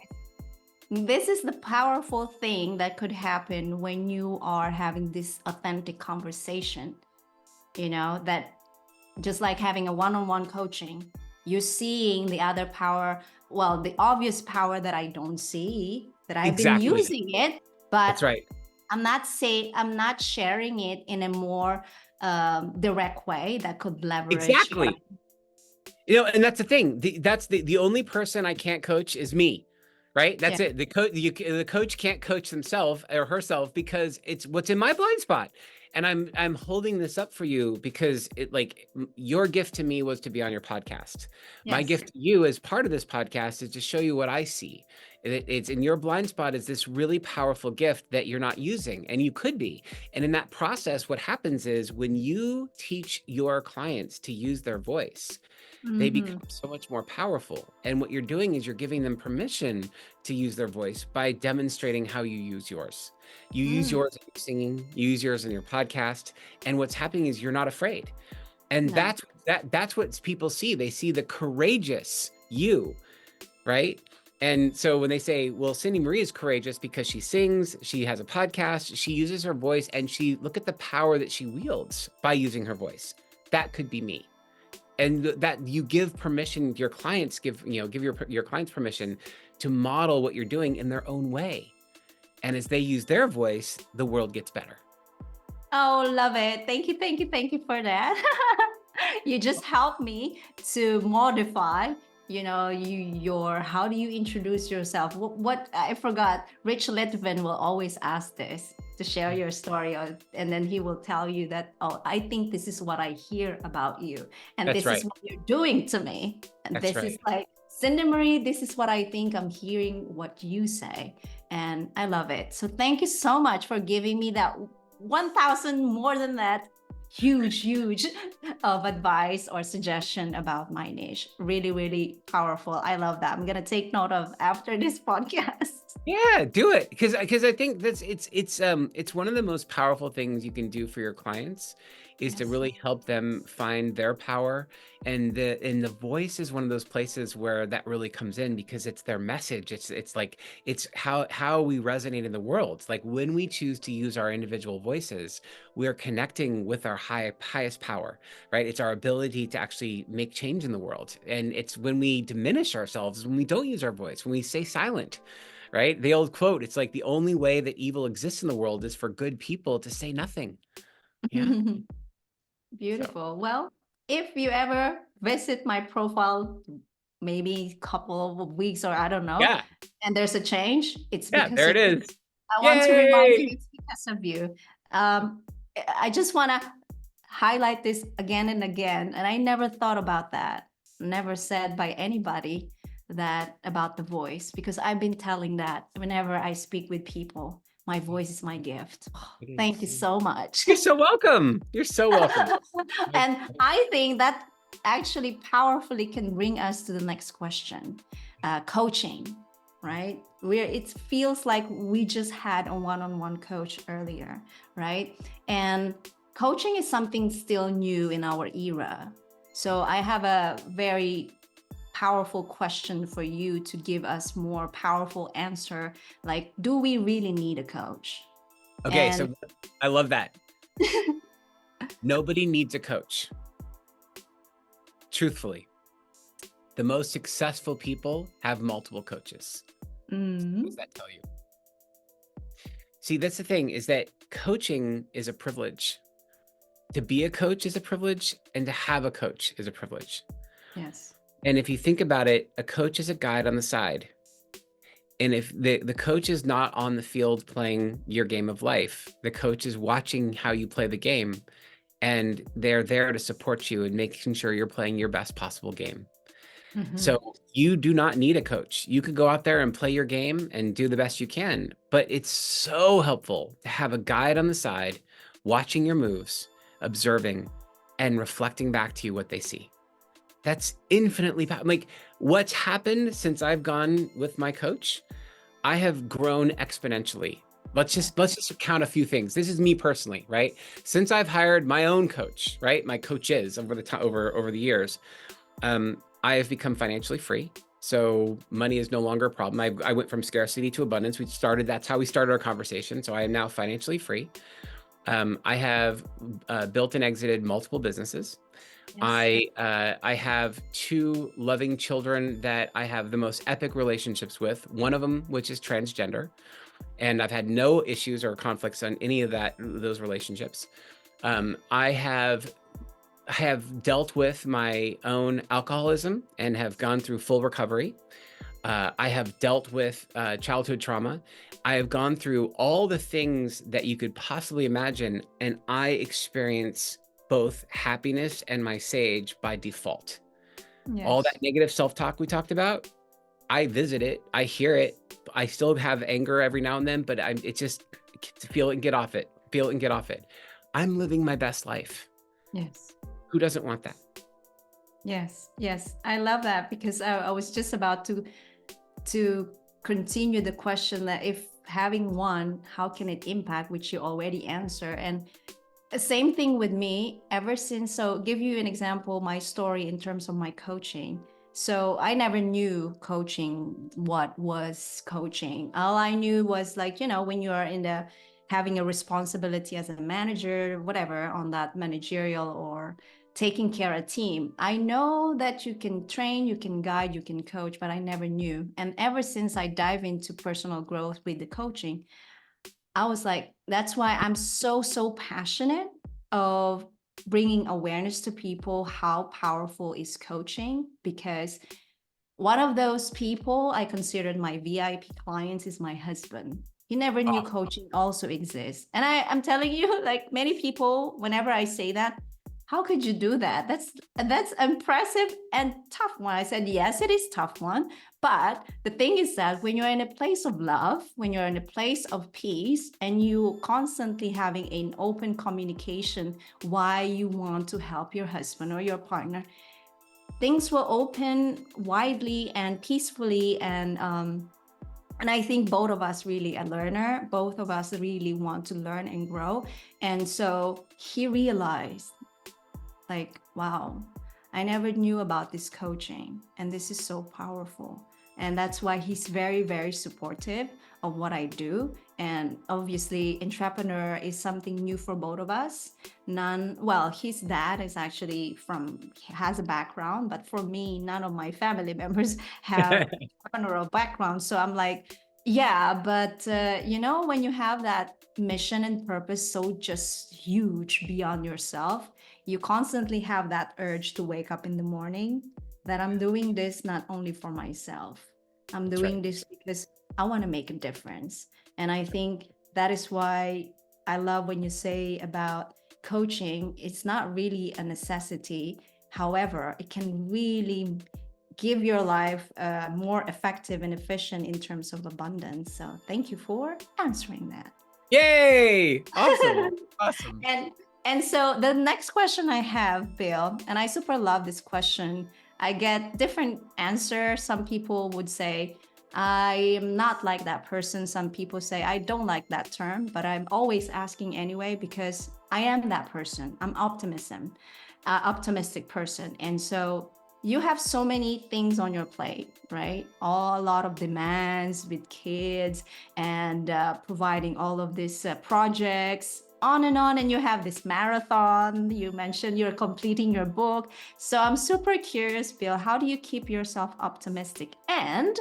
B: This is the powerful thing that could happen when you are having this authentic conversation, that just like having a one-on-one coaching, you're seeing the other power, well, the obvious power that I don't see, that I've been
A: Exactly.
B: using it, but
A: That's right.
B: I'm not sharing it in a more direct way that could leverage what
A: Exactly. And that's the thing. The only person I can't coach is me, right?
B: yeah.
A: That's it. The coach can't coach themselves or herself because it's what's in my blind spot. And I'm holding this up for you because your gift to me was to be on your podcast. My
B: Yes.
A: gift to you as part of this podcast is to show you what I see. It's in your blind spot is this really powerful gift that you're not using, and you could be. And in that process, what happens is when you teach your clients to use their voice, they become so much more powerful. And what you're doing is you're giving them permission to use their voice by demonstrating how you use yours. You use yours in your singing, you use yours in your podcast. And what's happening is you're not afraid. And
B: No.
A: that's what people see. They see the courageous you, right? And so when they say, well, Cindy Marie is courageous because she sings, she has a podcast, she uses her voice, and look at the power that she wields by using her voice. That could be me. And that you give permission, your clients give your clients permission to model what you're doing in their own way. And as they use their voice, the world gets better.
B: Oh, love it. Thank you, thank you, thank you for that. You just helped me to modify, your how do you introduce yourself? What I forgot, Rich Litvin will always ask this to share your story, and then he will tell you that, oh, I think this is what I hear about you, and
A: That's
B: this
A: right.
B: is what you're doing to me, and
A: That's
B: this is
A: right.
B: like, Cindy Marie, this is what I think I'm hearing what you say, and I love it. So thank you so much for giving me that 1,000 more than that huge of advice or suggestion about my niche. Really, really powerful. I love that. I'm gonna take note of after this podcast.
A: Yeah, do it because I think it's one of the most powerful things you can do for your clients is to
B: Yes.
A: really help them find their power, and the voice is one of those places where that really comes in because it's their message. It's how we resonate in the world. Like when we choose to use our individual voices, we are connecting with our highest power, right? It's our ability to actually make change in the world, and it's when we diminish ourselves, when we don't use our voice, when we stay silent. Right? The old quote, it's like the only way that evil exists in the world is for good people to say nothing. Yeah. So,
B: Beautiful. Well, if you ever visit my profile, maybe a couple of weeks or I don't know,
A: yeah.
B: and there's a change, it's
A: Yeah,
B: because
A: there
B: of
A: it
B: you.
A: is.
B: I want to remind you
A: Yay.
B: it's because of you. Um, I just want to highlight this again and again, and I never thought about that. Never said by anybody that about the voice, because I've been telling that whenever I speak with people, my voice is my gift. Oh,
A: It
B: thank you
A: is.
B: so much.
A: You're so welcome. You're so welcome.
B: And I think that actually powerfully can bring us to the next question. Coaching, right? Where it feels like we just had a one-on-one coach earlier, right? And coaching is something still new in our era. So I have a very powerful question for you to give us more powerful answer. Like, do we really need a coach?
A: Okay,
B: And
A: so I love that. Nobody needs a coach. Truthfully, the most successful people have multiple coaches. What does that tell you? See, that's the thing, is that coaching is a privilege. To be a coach is a privilege, and to have a coach is a privilege.
B: yes.
A: And if you think about it, a coach is a guide on the side. And if the coach is not on the field playing your game of life, the coach is watching how you play the game, and they're there to support you and making sure you're playing your best possible game. So you do not need a coach. You could go out there and play your game and do the best you can, but it's so helpful to have a guide on the side, watching your moves, observing, and reflecting back to you what they see. That's infinitely like what's happened since I've gone with my coach. I have grown exponentially. Let's just count a few things. This is me personally, right? Since I've hired my own coach, right? My coaches over the time over the years, I have become financially free. So money is no longer a problem. I went from scarcity to abundance. That's how we started our conversation. So I am now financially free. I have built and exited multiple businesses.
B: Yes.
A: I have 2 loving children that I have the most epic relationships with, one of them which is transgender, and I've had no issues or conflicts on any of those relationships. I have dealt with my own alcoholism and have gone through full recovery. I have dealt with childhood trauma. I have gone through all the things that you could possibly imagine, and I experience both happiness and my sage by default. All that
B: Yes.
A: negative self-talk we talked about, I visit it, I hear it. I still have anger every now and then, but it's just feel it and get off it. Feel it and get off it. I'm living my best life.
B: Yes.
A: Who doesn't want that?
B: Yes. Yes. I love that because I was just about to continue the question that if having one, how can it impact, which you already answer. And same thing with me ever since. So give you an example, my story in terms of my coaching. So I never knew coaching, what was coaching. All I knew was like, when you are in the having a responsibility as a manager, whatever, on that managerial or taking care of a team. I know that you can train, you can guide, you can coach, but I never knew. And ever since I dive into personal growth with the coaching, I was like, that's why I'm so passionate of bringing awareness to people how powerful is coaching, because one of those people I considered my VIP clients is my husband. He never knew
A: Oh,
B: coaching also exists. And I'm telling you, like many people, whenever I say that, how could you do that? That's impressive and tough one. I said, yes, it is tough one. But the thing is that when you're in a place of love, when you're in a place of peace, and you constantly having an open communication why you want to help your husband or your partner, things will open widely and peacefully. And I think both of us really a learner, both of us really want to learn and grow. And so he realized, like, wow, I never knew about this coaching, and this is so powerful. And that's why he's very supportive of what I do. And obviously, entrepreneur is something new for both of us. Well, his dad is actually has a background, but for me, none of my family members have entrepreneurial background. So I'm like, yeah, but when you have that mission and purpose so just huge beyond yourself, you constantly have that urge to wake up in the morning that I'm doing this not only for myself. I'm
A: that's right.
B: doing this because I want to make a difference. And I think that is why I love when you say about coaching, it's not really a necessity. However, it can really give your life more effective and efficient in terms of abundance. So thank you for answering that.
A: Yay! Awesome. Awesome.
B: And so the next question I have, Bill, and I super love this question. I get different answers. Some people would say, I am not like that person. Some people say, I don't like that term, but I'm always asking anyway because I am that person. I'm optimistic person. And so you have so many things on your plate, right? A lot of demands with kids and providing all of these projects on, and you have this marathon. You mentioned you're completing your book. So I'm super curious, Bill, how do you keep yourself optimistic? And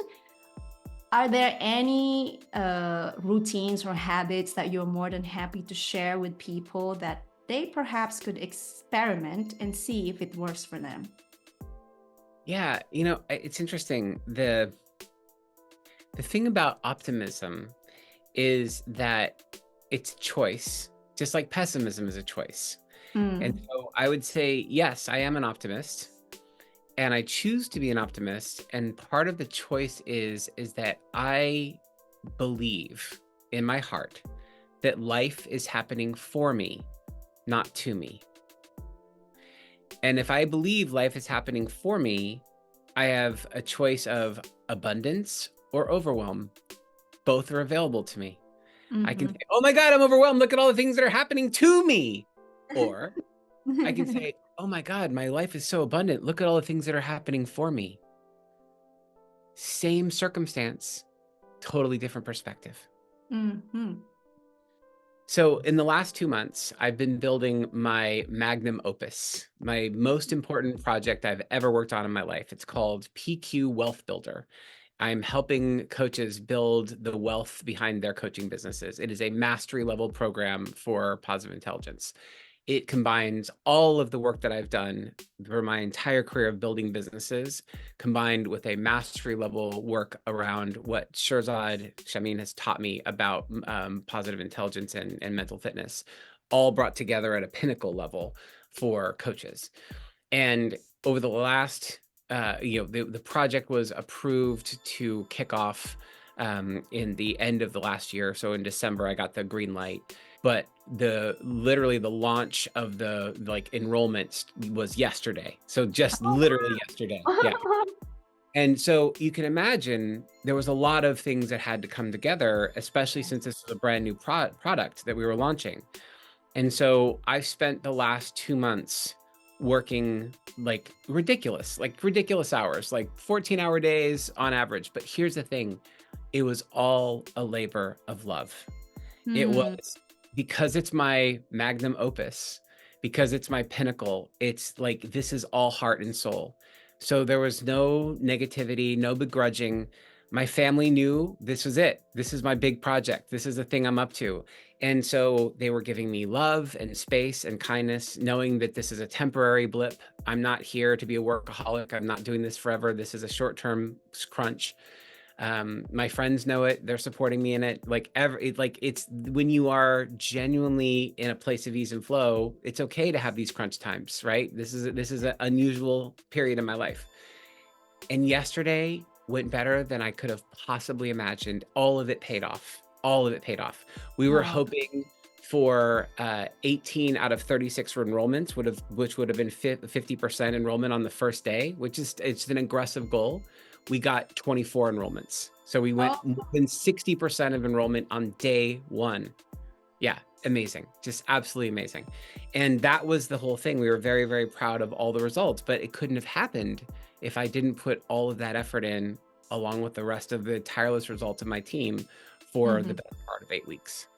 B: are there any routines or habits that you're more than happy to share with people that they perhaps could experiment and see if it works for them?
A: Yeah, it's interesting. The thing about optimism is that it's choice, just like pessimism is a choice. And so I would say, yes, I am an optimist, and I choose to be an optimist. And part of the choice is that I believe in my heart that life is happening for me, not to me. And if I believe life is happening for me, I have a choice of abundance or overwhelm. Both are available to me. I can say, oh my God, I'm overwhelmed. Look at all the things that are happening to me. Or I can say, oh my God, my life is so abundant. Look at all the things that are happening for me. Same circumstance, totally different perspective. So in the last 2 months, I've been building my magnum opus, my most important project I've ever worked on in my life. It's called PQ WealthBuilder. I'm helping coaches build the wealth behind their coaching businesses. It is a mastery level program for positive intelligence. it combines all of the work that I've done for my entire career of building businesses, combined with a mastery level work around what Shirzad Shamin has taught me about positive intelligence and mental fitness, all brought together at a pinnacle level for coaches. And over the last, the project was approved to kick off in the end of the last year. So in December, I got the green light. But literally the launch of the enrollments was yesterday. So just literally yesterday. Yeah. And so you can imagine there was a lot of things that had to come together, especially since this was a brand new product that we were launching. And so I've spent the last 2 months working like ridiculous hours, like 14-hour days on average. But here's the thing, it was all a labor of love. It was because it's my magnum opus, because it's my pinnacle. It's like, this is all heart and soul. So there was no negativity, no begrudging. My family knew this was it. This is my big project. This is the thing I'm up to. And so they were giving me love and space and kindness, knowing that this is a temporary blip. I'm not here to be a workaholic. I'm not doing this forever. This is a short-term crunch. My friends know it. They're supporting me in it. It's when you are genuinely in a place of ease and flow, it's okay to have these crunch times, right? This is an unusual period in my life. And yesterday went better than I could have possibly imagined. All of it paid off. All of it paid off. We were hoping for 18 out of 36 enrollments, which would have been 50% enrollment on the first day, it's an aggressive goal. We got 24 enrollments. So we went more than 60% of enrollment on day one. Yeah, amazing. Just absolutely amazing. And that was the whole thing. We were very, very proud of all the results, but it couldn't have happened if I didn't put all of that effort in, along with the rest of the tireless results of my team for the best part of 8 weeks.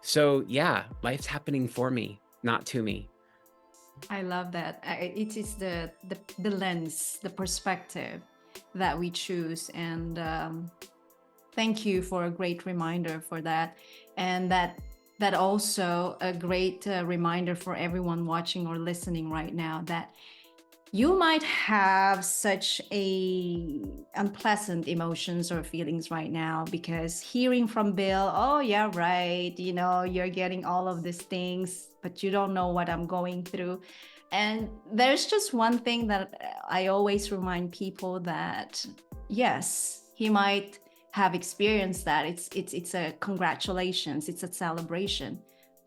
A: So yeah, life's happening for me, not to me.
B: I love that. It is the lens, the perspective that we choose. And thank you for a great reminder for that. And that also a great reminder for everyone watching or listening right now, that you might have such a unpleasant emotions or feelings right now, because hearing from Bill, oh yeah, right, you're getting all of these things, but you don't know what I'm going through. And there's just one thing that I always remind people, that yes, he might have experienced that. It's a congratulations, it's a celebration.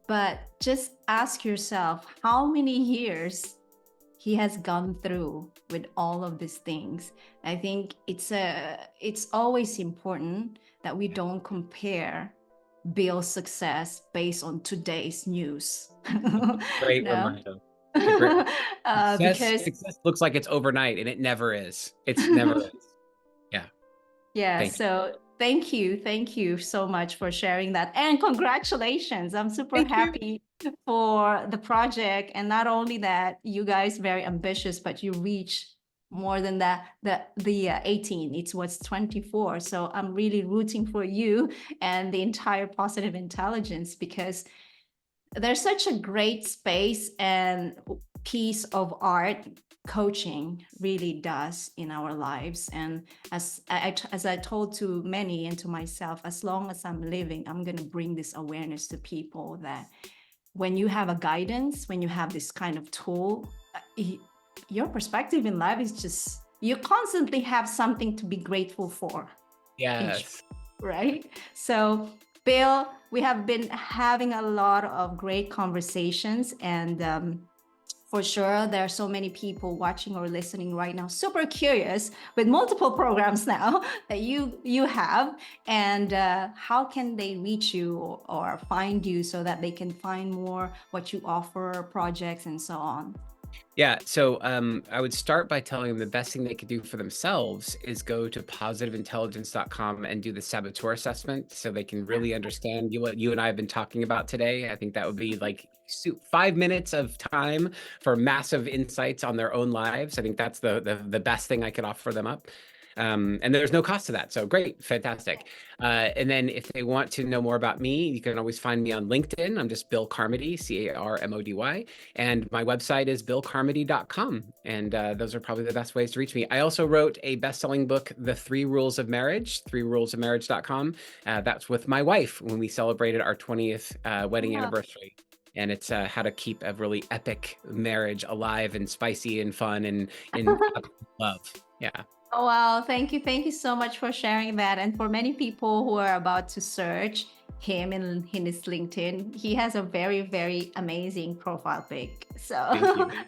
B: But just ask yourself how many years he has gone through with all of these things. I think it's always important that we don't compare Bill's success based on today's news.
A: Great reminder.
B: Because
A: success looks like it's overnight, and it never is. It's never is.
B: Yeah.
A: Thank you.
B: Thank you so much for sharing that, and congratulations. I'm super happy for the project. And not only that, you guys very ambitious, but you reach more than that, the 18, it was 24. So I'm really rooting for you and the entire Positive Intelligence, because there's such a great space and piece of art coaching really does in our lives. And as I told to many and to myself, as long as I'm living, I'm going to bring this awareness to people, that when you have a guidance, when you have this kind of tool, your perspective in life is just, you constantly have something to be grateful for.
A: Yes.
B: Right? So Bill, we have been having a lot of great conversations, and for sure, there are so many people watching or listening right now, super curious with multiple programs now that you have, and how can they reach you or find you so that they can find more what you offer, projects, and so on?
A: Yeah, so I would start by telling them the best thing they could do for themselves is go to positiveintelligence.com and do the saboteur assessment, so they can really understand what you and I have been talking about today. I think that would be like 5 minutes of time for massive insights on their own lives. I think that's the best thing I could offer them up. And there's no cost to that. So great, fantastic. And then if they want to know more about me, you can always find me on LinkedIn. I'm just Bill Carmody, Carmody. And my website is billcarmody.com. And those are probably the best ways to reach me. I also wrote a best-selling book, The 3 Rules of Marriage, 3rulesofmarriage.com. That's with my wife when we celebrated our 20th wedding anniversary. And it's how to keep a really epic marriage alive and spicy and fun and in love. Yeah.
B: Oh, wow. Thank you. Thank you so much for sharing that. And for many people who are about to search him in his LinkedIn, he has a very, very amazing profile pic. So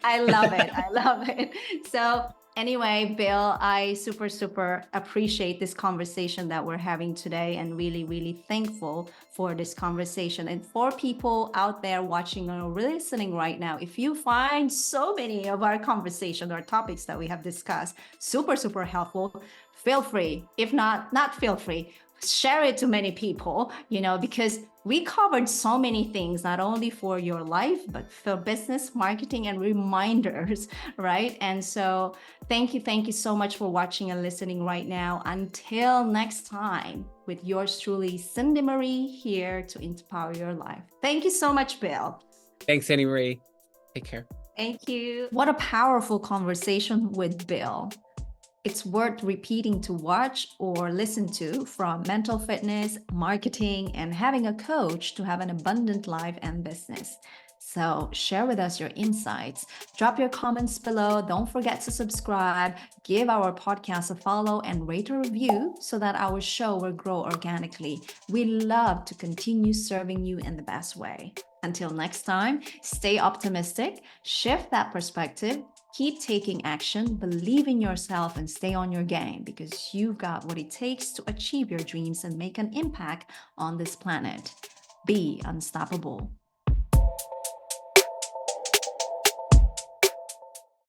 B: I love it. I love it. So anyway, Bill, I super appreciate this conversation that we're having today and really, really thankful for this conversation. And for people out there watching or listening right now, if you find so many of our conversation or topics that we have discussed super helpful, feel free. If not feel free, share it to many people, because we covered so many things, not only for your life, but for business, marketing, and reminders, right? And so thank you so much for watching and listening right now. Until next time, with yours truly, Cindy Marie, here to empower your life. Thank you so much, Bill.
A: Thanks, Cindy Marie. Take care.
B: Thank you. What a powerful conversation with Bill. It's worth repeating to watch or listen to, from mental fitness, marketing, and having a coach to have an abundant life and business. So share with us your insights. Drop your comments below. Don't forget to subscribe, give our podcast a follow, and rate a review so that our show will grow organically. We love to continue serving you in the best way. Until next time, stay optimistic, shift that perspective, keep taking action, believe in yourself, and stay on your game, because you've got what it takes to achieve your dreams and make an impact on this planet. Be unstoppable.